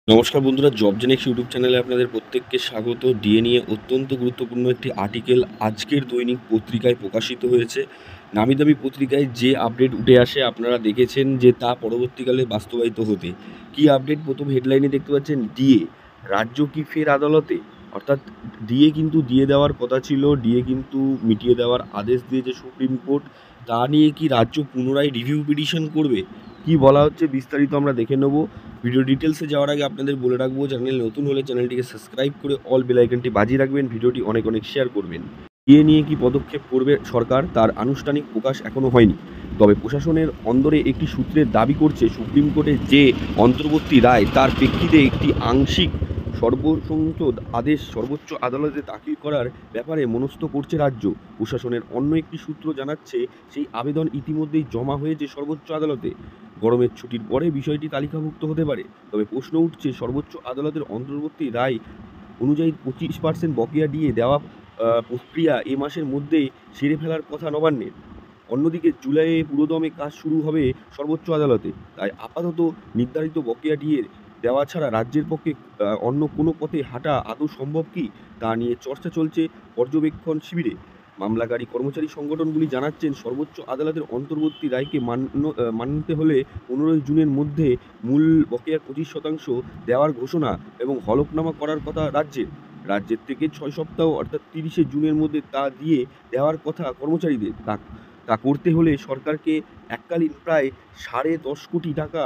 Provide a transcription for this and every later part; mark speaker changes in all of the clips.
Speaker 1: নমস্কার বন্ধুরা, জবজেনিক্স ইউটিউব চ্যানেলে আপনাদের প্রত্যেককে স্বাগত। ডিএ নিয়ে অত্যন্ত গুরুত্বপূর্ণ একটি আর্টিকেল আজকের দৈনিক পত্রিকায় প্রকাশিত হয়েছে। নামি দামি পত্রিকায় যে আপডেট উঠে আসে আপনারা দেখেছেন যে তা পরবর্তীকালে বাস্তবায়িত হতে। কি আপডেট? প্রথম হেডলাইনে দেখতে পাচ্ছেন ডিএ রাজ্য কি ফের আদালতে? অর্থাৎ ডিএ কিন্তু দিয়ে দেওয়ার কথা ছিল, ডিএ কিন্তু মিটিয়ে দেওয়ার আদেশ দিয়েছে সুপ্রিম কোর্ট। তা নিয়ে কি রাজ্য পুনরায় রিভিউ পিটিশন করবে? কি বলা হচ্ছে বিস্তারিত আমরা দেখে নেব। ভিডিও ডিটেলসে যাওয়ার আগে আপনাদের বলে রাখবো, চ্যানেল নতুন হলে চ্যানেলটিকে সাবস্ক্রাইব করে অল বেল আইকনটি বাজিয়ে রাখবেন, ভিডিওটি অনেক অনেক শেয়ার করবেন। এ নিয়ে কি পদক্ষেপ করবে সরকার তার আনুষ্ঠানিক প্রকাশ এখনও হয়নি, তবে প্রশাসনের অন্দরে একটি সূত্রের দাবি করছে সুপ্রিম কোর্টের যে অন্তর্বর্তী রায় তার প্রেক্ষিতে একটি আংশিক সর্বসংখ্য আদেশ সর্বোচ্চ আদালতে দাখিল করার ব্যাপারে মনস্থ করছে রাজ্য। প্রশাসনের অন্য একটি সূত্র জানাচ্ছে সেই আবেদন ইতিমধ্যেই জমা হয়েছে সর্বোচ্চ আদালতে। গরমের ছুটির পরে বিষয়টি তালিকাভুক্ত হতে পারে। তবে প্রশ্ন উঠছে, সর্বোচ্চ আদালতের অন্তর্বর্তী রায় অনুযায়ী 25% বকেয়া দিয়ে দেওয়া প্রক্রিয়া এ মাসের মধ্যেই সেরে ফেলার কথা নবান্নের। অন্যদিকে জুলাইয়ে পুরোদমে কাজ শুরু হবে সর্বোচ্চ আদালতে। তাই আপাতত নির্ধারিত বকেয়া দিয়ে দেওয়া ছাড়া রাজ্যের পক্ষে অন্য কোনো পথে হাঁটা আদৌ সম্ভব কি, তা নিয়ে চর্চা চলছে পর্যবেক্ষণ শিবিরে। মামলাকারী কর্মচারী সংগঠনগুলি জানাচ্ছেন, সর্বোচ্চ আদালতের অন্তর্বর্তী রায়কে মানতে হলে 15 জুনের মধ্যে মূল বকেয়ার 25% দেওয়ার ঘোষণা এবং হলফনামা করার কথা রাজ্যের থেকে 6 সপ্তাহ অর্থাৎ 30শে জুনের মধ্যে তা দিয়ে দেওয়ার কথা কর্মচারীদের। তা করতে হলে সরকারকে এককালীন প্রায় 10.5 কোটি টাকা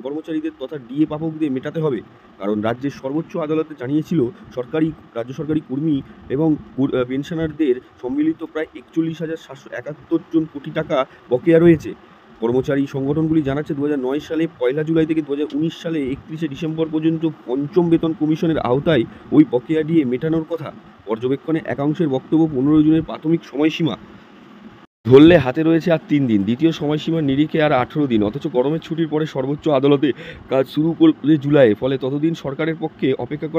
Speaker 1: কর্মচারীদের তথা ডিএ প্রাপকদের মেটাতে হবে। কারণ রাজ্যের সর্বোচ্চ আদালতে জানিয়েছিল রাজ্য সরকারি কর্মী এবং পেনশনারদের সম্মিলিত প্রায় 41,771 জন কোটি টাকা বকেয়া রয়েছে। কর্মচারী সংগঠনগুলি জানাচ্ছে 2009 সালে 1 জুলাই থেকে 2019 সালে 31শে ডিসেম্বর পর্যন্ত পঞ্চম বেতন কমিশনের আওতায় ওই বকেয়া দিয়ে মেটানোর কথা। পর্যবেক্ষণে একাংশের বক্তব্য 15 জুনের প্রাথমিক সময়সীমা ধরলে হাতে রয়েছে আর 3 দিন, দ্বিতীয় সময়সীমার নিরিখে আর 18 দিন। অথচ গরমের ছুটির পরে সর্বোচ্চ আদালতে কাজ শুরু করবে জুলাইয়ে। ফলে ততদিন সরকারের পক্ষে অপেক্ষা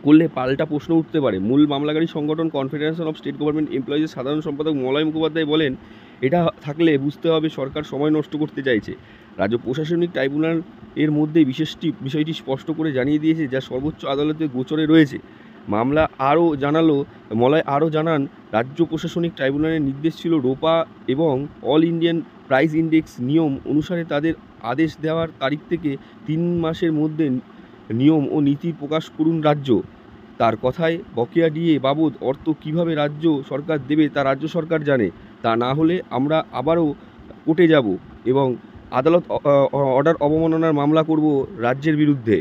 Speaker 1: করলে পাল্টা প্রশ্ন উঠতে পারে। মূল মামলাকারী সংগঠন কনফেডারেশন অফ স্টেট গভর্নমেন্ট এমপ্লয়িজের সাধারণ সম্পাদক মলয় মুখোপাধ্যায় বলেন, এটা থাকলে বুঝতে হবে সরকার সময় নষ্ট করতে চাইছে। রাজ্য প্রশাসনিক ট্রাইব্যুনাল এর মধ্যে বিষয়টি স্পষ্ট করে জানিয়ে দিয়েছে, যা সর্বোচ্চ আদালতের গোচরে রয়েছে। মলয় আরও জানান, রাজ্য প্রশাসনিক ট্রাইব্যুনালের নির্দেশ ছিল রোপা এবং অল ইন্ডিয়ান প্রাইস ইন্ডেক্স নিয়ম অনুসারে তাদের আদেশ দেওয়ার তারিখ থেকে 3 মাসের মধ্যে নিয়ম ও নীতি প্রকাশ করুন রাজ্য। তার কথায়, বকেয়া ডিএ বাবদ অর্থ কীভাবে রাজ্য সরকার দেবে তা রাজ্য সরকার জানে। তা না হলে আমরা আবারও কোর্টে যাব এবং আদালত অর্ডার অবমাননার মামলা করব রাজ্যের বিরুদ্ধে।